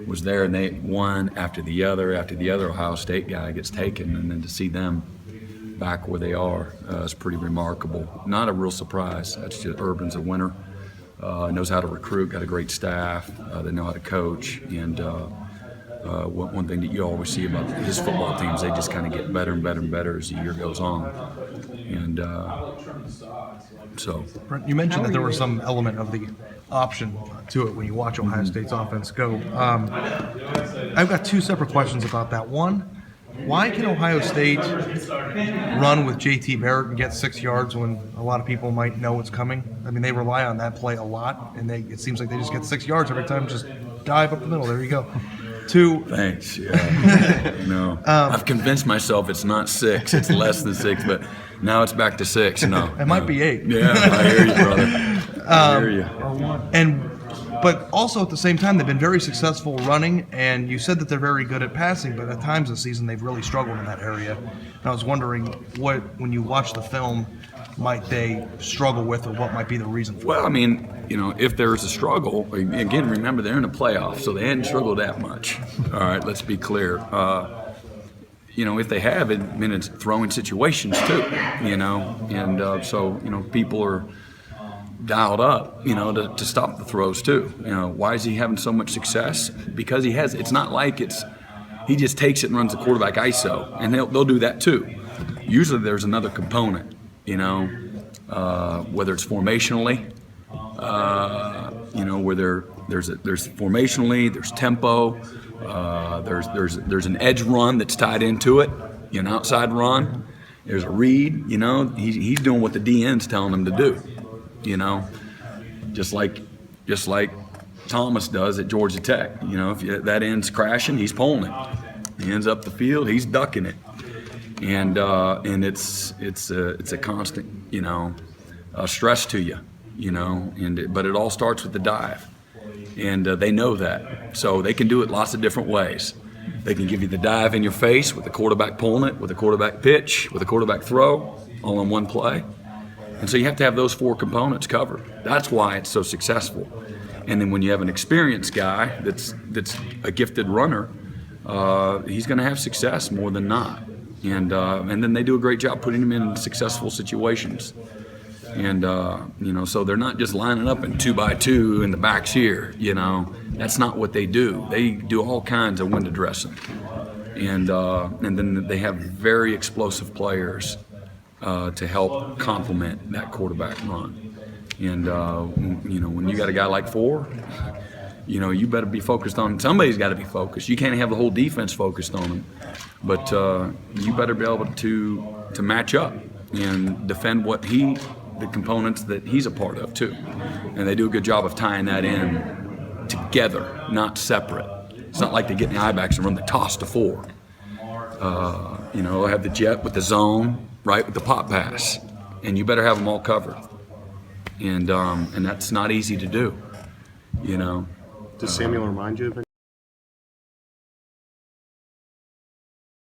was there, and they one after the other Ohio State guy gets taken, and then to see them back where they are is pretty remarkable. Not a real surprise. That's just Urban's a winner. Knows how to recruit, got a great staff. They know how to coach, and one thing that you always see about his football teams, they just kind of get better and better and better as the year goes on. And so, Brent, you mentioned that there was some element of the option to it when you watch Ohio State's offense go. I've got two separate questions about that. One, why can Ohio State run with JT Barrett and get 6 yards when a lot of people might know it's coming? I mean, they rely on that play a lot, and it seems like they just get 6 yards every time, just dive up the middle. There you go. Two. Thanks. Yeah. No, I've convinced myself it's not 6; it's less than 6, but now it's back to 6. No, it might be 8. Yeah, I hear you, brother. I hear you. But also at the same time, they've been very successful running, and you said that they're very good at passing, but at times this season they've really struggled in that area. And I was wondering when you watch the film, might they struggle with, or what might be the reason for it? Well, I mean, if there's a struggle, again, remember they're in the playoffs, so they hadn't struggled that much. All right, let's be clear. If they have, it's throwing situations too, and so people are dialed up, to stop the throws too. Why is he having so much success? Because he has. It's not like he just takes it and runs the quarterback ISO, and they'll do that too. Usually there's another component, whether it's formationally, where there's formationally, there's tempo, there's an edge run that's tied into it, an outside run. There's a read, he's doing what the DN's telling him to do. Just like Thomas does at Georgia Tech. If that end's crashing, he's pulling it. He ends up the field, he's ducking it, and it's a constant stress to you, but it all starts with the dive, and they know that, so they can do it lots of different ways. They can give you the dive in your face with the quarterback pulling it, with a quarterback pitch, with a quarterback throw, all in one play. And so you have to have those 4 components covered. That's why it's so successful. And then when you have an experienced guy that's a gifted runner, he's going to have success more than not. And then they do a great job putting him in successful situations. And so they're not just lining up in 2x2 and the back's here. That's not what they do. They do all kinds of window dressing, and then they have very explosive players to help complement that quarterback run. And when you got a guy like 4, you better be focused on. Somebody's got to be focused. You can't have the whole defense focused on him, but you better be able to match up and defend the components that he's a part of too. And they do a good job of tying that in together, not separate. It's not like they get in the I-backs and run the toss to 4. They'll have the jet with the zone, right, with the pop pass, and you better have them all covered. And that's not easy to do, Does Samuel remind you of